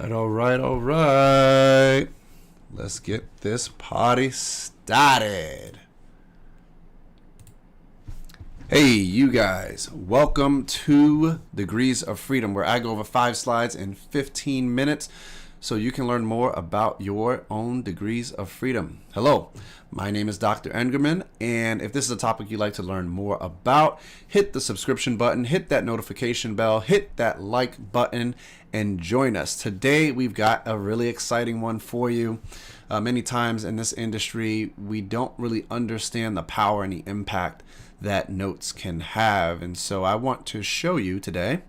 All right. Let's get this party started. Hey, you guys. Welcome to Degrees of Freedom, where I go over 5 slides in 15 minutes so you can learn more about your own degrees of freedom. Hello, my name is Dr. Engerman, and if this is a topic you'd like to learn more about, hit the subscription button, hit that notification bell, hit that like button, and join us. Today, we've got a really exciting one for you. Many times in this industry, we don't really understand the power and the impact that notes can have. And so I want to show you today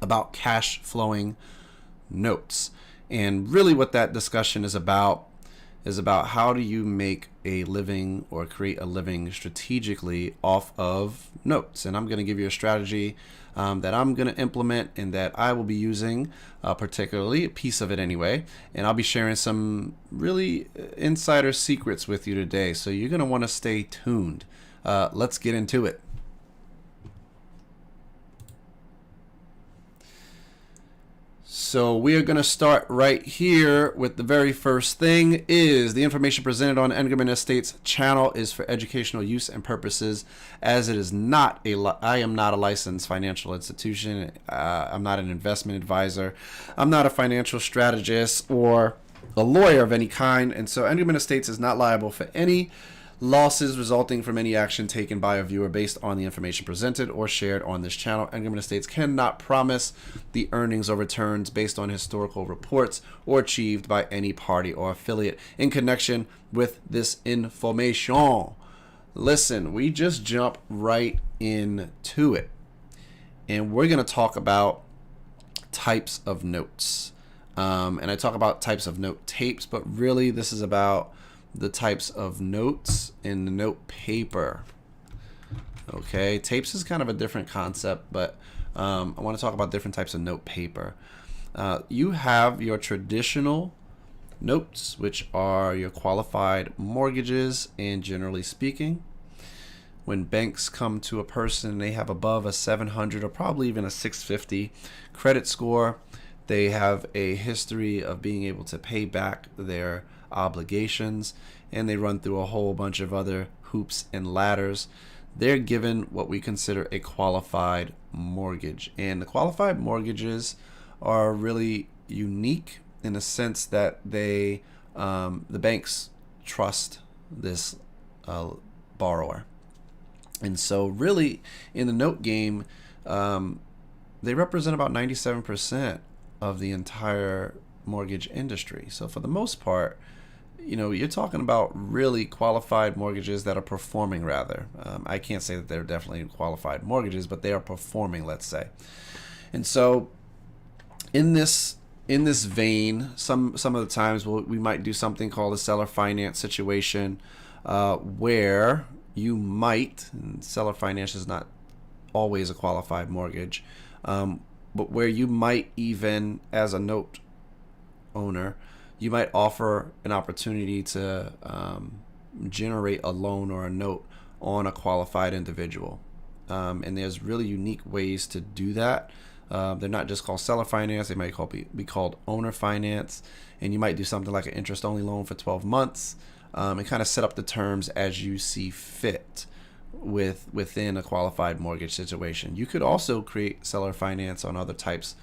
about cash flowing notes. And really what that discussion is about how do you make a living or create a living strategically off of notes. And I'm going to give you a strategy that I'm going to implement and that I will be using, particularly a piece of it anyway. And I'll be sharing some really insider secrets with you today. So you're going to want to stay tuned. Let's get into it. So we are going to start right here with the very first thing is the information presented on Engerman Estates channel is for educational use and purposes, as it is not I am not a licensed financial institution. I'm not an investment advisor. I'm not a financial strategist or a lawyer of any kind. And so Engerman Estates is not liable for any losses resulting from any action taken by a viewer based on the information presented or shared on this channel. Engerman Estates cannot promise the earnings or returns based on historical reports or achieved by any party or affiliate in connection with this information. Listen, we just jump right into it. And we're going to talk about types of notes. And I talk about types of note tapes, but really this is about the types of notes in the note paper. Okay, tapes is kind of a different concept, but I want to talk about different types of note paper. You have your traditional notes, which are your qualified mortgages, and generally speaking, when banks come to a person and they have above a 700 or probably even a 650 credit score, they have a history of being able to pay back their obligations, and they run through a whole bunch of other hoops and ladders. They're given what we consider a qualified mortgage, and the qualified mortgages are really unique in the sense that they the banks trust this borrower. And so really in the note game, they represent about 97% of the entire mortgage industry. So for the most part, you know, you're talking about really qualified mortgages that are performing rather. I can't say that they're definitely qualified mortgages, but they are performing, let's say. And so in this vein, some of the times we might do something called a seller finance situation, where you might, and seller finance is not always a qualified mortgage, but where you might even, as a note owner, you might offer an opportunity to generate a loan or a note on a qualified individual. And there's really unique ways to do that. They're not just called seller finance. They might be called owner finance. And you might do something like an interest-only loan for 12 months and kind of set up the terms as you see fit within a qualified mortgage situation. You could also create seller finance on other types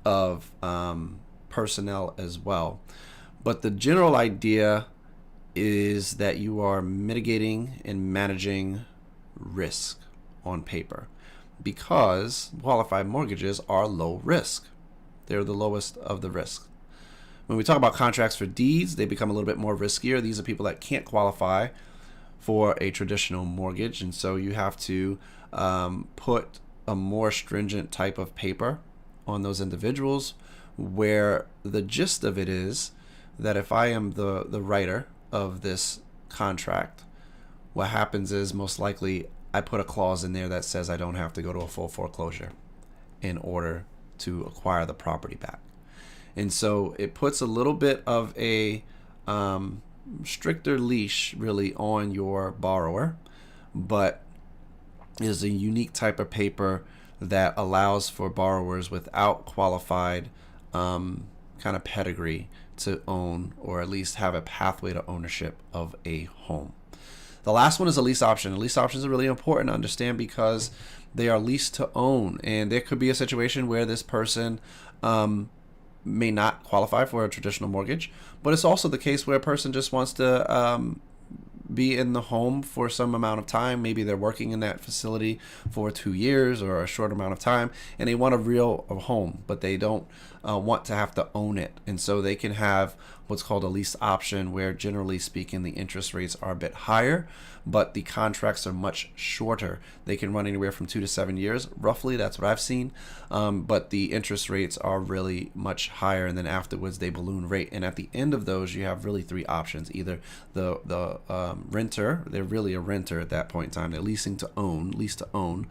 of personnel as well. But the general idea is that you are mitigating and managing risk on paper, because qualified mortgages are low risk. They're the lowest of the risk. When we talk about contracts for deeds, they become a little bit more riskier. These are people that can't qualify for a traditional mortgage, and so you have to put a more stringent type of paper on those individuals, where the gist of it is that if I am the writer of this contract, what happens is most likely I put a clause in there that says I don't have to go to a full foreclosure in order to acquire the property back. And so it puts a little bit of a stricter leash really on your borrower, but is a unique type of paper that allows for borrowers without qualified kind of pedigree to own, or at least have a pathway to ownership of a home. The last one is a lease option. Lease options are really important to understand because they are leased to own, and there could be a situation where this person may not qualify for a traditional mortgage, but it's also the case where a person just wants to be in the home for some amount of time. Maybe they're working in that facility for 2 years or a short amount of time, and they want a home, but they don't want to have to own it. And so they can have what's called a lease option, where generally speaking the interest rates are a bit higher, but the contracts are much shorter. They can run anywhere from 2 to 7 years, roughly. That's what I've seen. But the interest rates are really much higher, and then afterwards they balloon rate. And at the end of those, you have really 3 options. Either the renter, they're really a renter at that point in time. They're leasing to own, lease to own.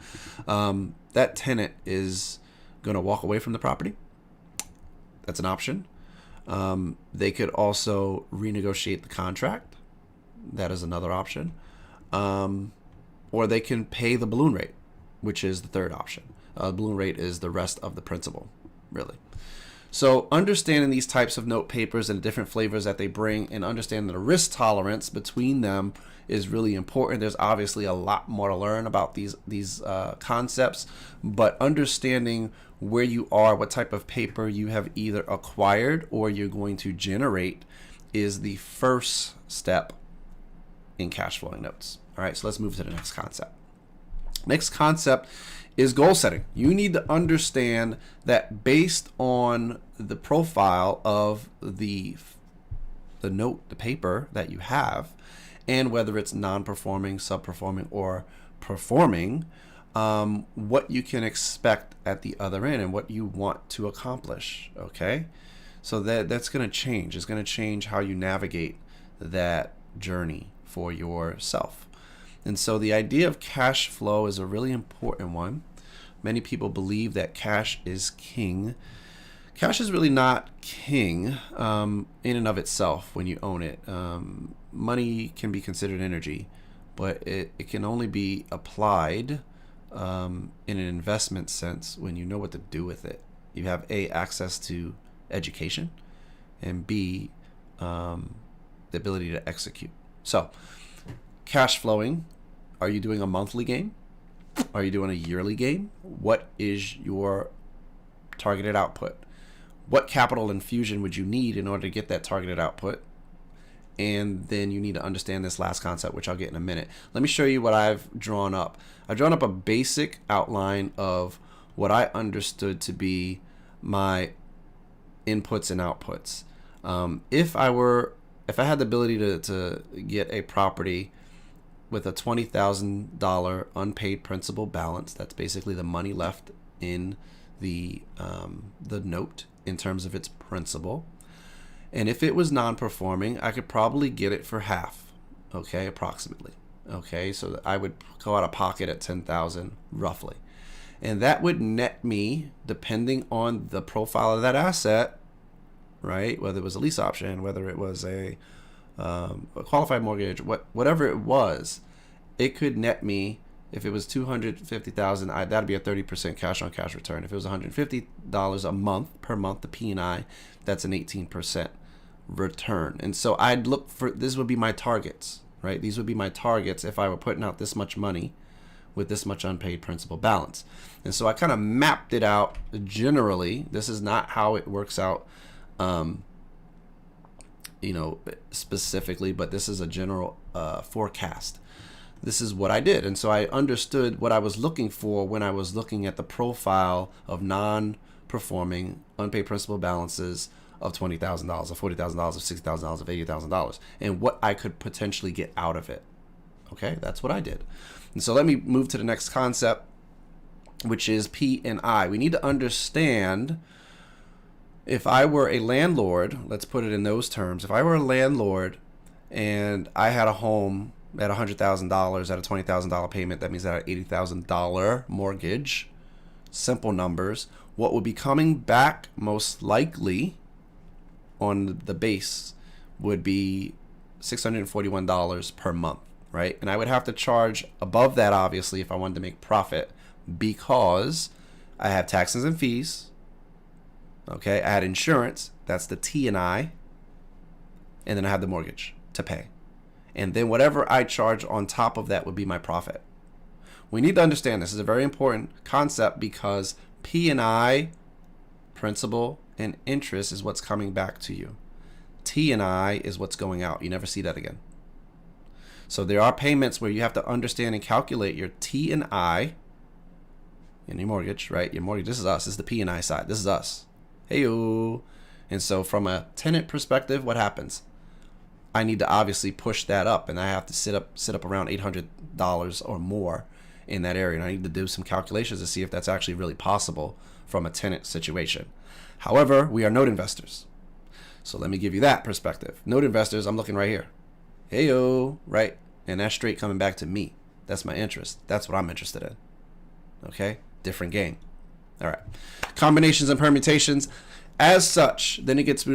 That tenant is going to walk away from the property. That's an option. They could also renegotiate the contract. That is another option. Or they can pay the balloon rate, which is the third option. Balloon rate is the rest of the principal, really. So understanding these types of note papers and the different flavors that they bring, and understanding the risk tolerance between them is really important. There's obviously a lot more to learn about these concepts, but understanding where you are, what type of paper you have either acquired or you're going to generate, is the first step in cash flowing notes. All right, so let's move to the next concept. Next concept is goal setting. You need to understand that based on the profile of the note, the paper that you have, and whether it's non-performing, sub-performing, or performing, what you can expect at the other end and what you want to accomplish. Okay, so that's going to change. It's going to change how you navigate that journey for yourself. And so the idea of cash flow is a really important one. Many people believe that cash is king. Cash is really not king in and of itself when you own it. Money can be considered energy, but it can only be applied in an investment sense when you know what to do with it. You have A, access to education, and B, the ability to execute. So cash flowing, are you doing a monthly game? Are you doing a yearly game? What is your targeted output? What capital infusion would you need in order to get that targeted output? And then you need to understand this last concept, which I'll get in a minute. Let me show you what I've drawn up. I've drawn up a basic outline of what I understood to be my inputs and outputs. If I had the ability to get a property with a $20,000 unpaid principal balance, that's basically the money left in the note in terms of its principal. And if it was non-performing, I could probably get it for half, okay, approximately. Okay, so I would go out of pocket at $10,000 roughly. And that would net me, depending on the profile of that asset, right, whether it was a lease option, whether it was a qualified mortgage, whatever it was, it could net me. If it was $250,000, that'd be a 30% cash on cash return. If it was $150 a month per month, the P&I, that's an 18% return. And so I'd look for, this would be my targets, right? These would be my targets if I were putting out this much money with this much unpaid principal balance. And so I kind of mapped it out generally. This is not how it works out, specifically, but this is a general forecast. This is what I did. And so I understood what I was looking for when I was looking at the profile of non-performing unpaid principal balances of $20,000, of $40,000, of $60,000, of $80,000, and what I could potentially get out of it. Okay, that's what I did. And so let me move to the next concept, which is P&I. We need to understand, if I were a landlord, let's put it in those terms. If I were a landlord and I had a home at $100,000 at a $20,000 payment, that means that an $80,000 mortgage, simple numbers, what would be coming back most likely on the base would be $641 per month, right? And I would have to charge above that, obviously, if I wanted to make profit, because I have taxes and fees, okay? I had insurance, That's the T&I. And then I have the mortgage to pay. And then whatever I charge on top of that would be my profit. We need to understand this is a very important concept because P&I, principal and interest, is what's coming back to you. T&I is what's going out. You never see that again. So there are payments where you have to understand and calculate your T&I in your mortgage, right? Your mortgage, this is us. This is the P&I side. This is us. Hey-o. And so from a tenant perspective, what happens? I need to obviously push that up, and I have to sit up around $800 or more in that area. And I need to do some calculations to see if that's actually really possible from a tenant situation. However, we are note investors. So let me give you that perspective. Note investors, I'm looking right here. Hey-o, right? And that's straight coming back to me. That's my interest. That's what I'm interested in. Okay? Different game. All right. Combinations and permutations. As such, then it gets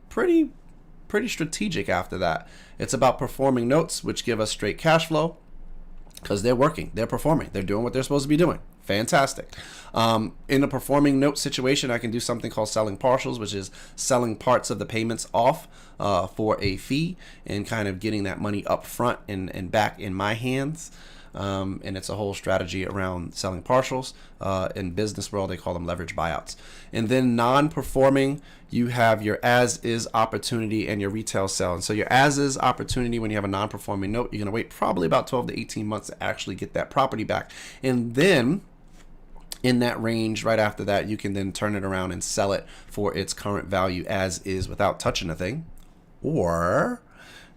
pretty strategic after that. It's about performing notes, which give us straight cash flow because they're working, they're performing, they're doing what they're supposed to be doing. Fantastic. In a performing note situation, I can do something called selling partials, which is selling parts of the payments off for a fee and kind of getting that money up front and back in my hands. And it's a whole strategy around selling partials. In business world, they call them leverage buyouts. And then non-performing, you have your as-is opportunity and your retail sale. And so your as-is opportunity, when you have a non-performing note, you're going to wait probably about 12 to 18 months to actually get that property back. And then in that range, right after that, you can then turn it around and sell it for its current value as is without touching a thing. Or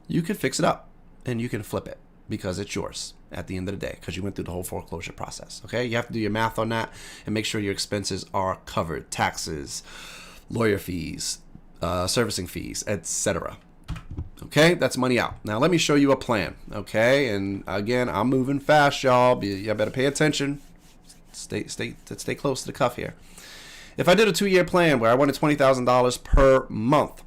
you could fix it up and you can flip it because it's yours at the end of the day because you went through the whole foreclosure process. Okay, you have to do your math on that and make sure your expenses are covered: taxes, lawyer fees, servicing fees, etc. Okay, that's money out. Now let me show you a plan. Okay, and again, I'm moving fast, y'all. You better pay attention. Stay close to the cuff here. If I did a 2-year plan where I wanted $20,000 per month,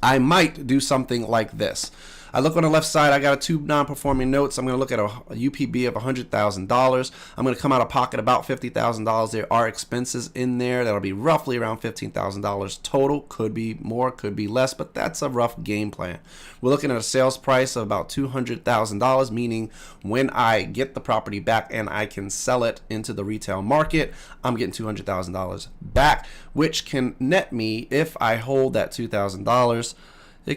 I might do something like this. I look on the left side, I got 2 non-performing notes. I'm going to look at a UPB of $100,000. I'm going to come out of pocket about $50,000. There are expenses in there. That'll be roughly around $15,000 total. Could be more, could be less, but that's a rough game plan. We're looking at a sales price of about $200,000, meaning when I get the property back and I can sell it into the retail market, I'm getting $200,000 back, which can net me, if I hold that $2,000, it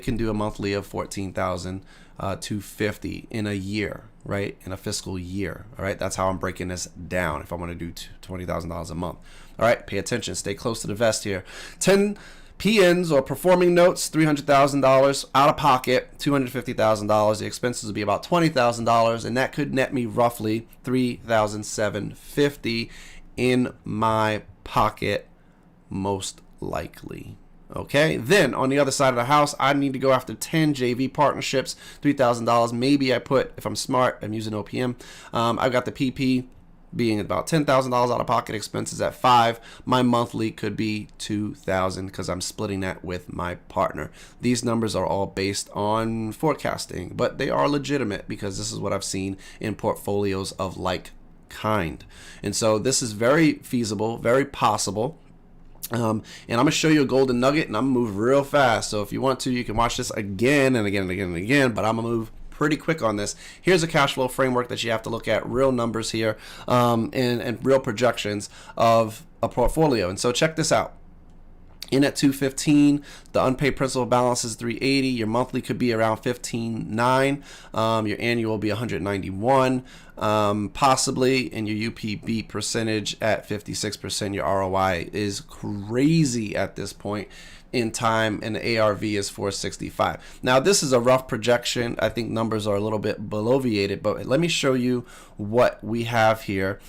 can do a monthly of $14,250 in a year, right? In a fiscal year, all right? That's how I'm breaking this down if I want to do $20,000 a month. All right, pay attention, stay close to the vest here. 10 PNs or performing notes, $300,000 out of pocket, $250,000. The expenses will be about $20,000, and that could net me roughly $3,750 in my pocket, most likely. Okay, then on the other side of the house, I need to go after 10 JV partnerships, $3,000. Maybe I put, if I'm smart, I'm using OPM. I've got the PP being about $10,000 out of pocket, expenses at $5,000. My monthly could be $2,000 because I'm splitting that with my partner. These numbers are all based on forecasting, but they are legitimate because this is what I've seen in portfolios of like kind. And so this is very feasible, very possible. And I'm going to show you a golden nugget, and I'm going to move real fast. So if you want to, you can watch this again and again and again and again, but I'm going to move pretty quick on this. Here's a cash flow framework that you have to look at, real numbers here, and real projections of a portfolio. And so check this out. In at 215, the unpaid principal balance is 380. Your monthly could be around 15.9. Your annual will be 191, possibly, and your UPB percentage at 56%. Your ROI is crazy at this point in time, and the ARV is 465. Now, this is a rough projection. I think numbers are a little bit bloviated, but let me show you what we have here.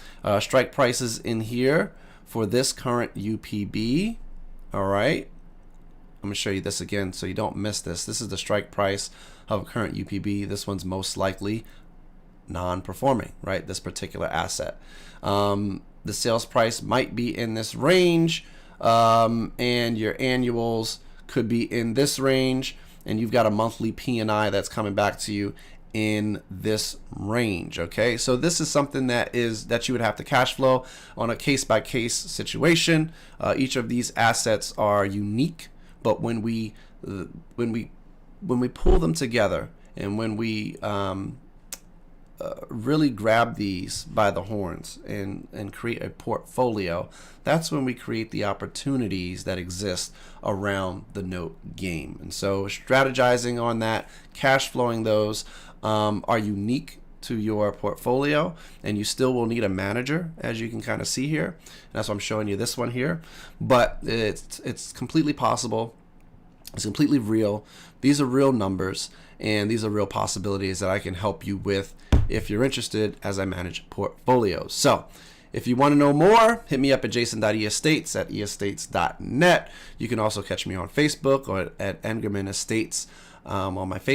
Strike prices in here for this current UPB. All right, I'm gonna show you this again so you don't miss this. This is the strike price of a current UPB. This one's most likely non-performing, right? This particular asset. The sales price might be in this range, and your annuals could be in this range, and you've got a monthly P&I that's coming back to you in this range. Okay, so this is something that you would have to cash flow on a case-by-case situation. Each of these assets are unique, but when we pull them together and when we really grab these by the horns and create a portfolio, that's when we create the opportunities that exist around the note game. And so strategizing on that, cash flowing those are unique to your portfolio, and you still will need a manager, as you can kind of see here. And that's why I'm showing you this one here, but it's completely possible. It's completely real. These are real numbers, and these are real possibilities that I can help you with if you're interested as I manage portfolios. So if you want to know more, hit me up at jason.eestates at eestates.net. You can also catch me on Facebook or at Engerman Estates on my Facebook.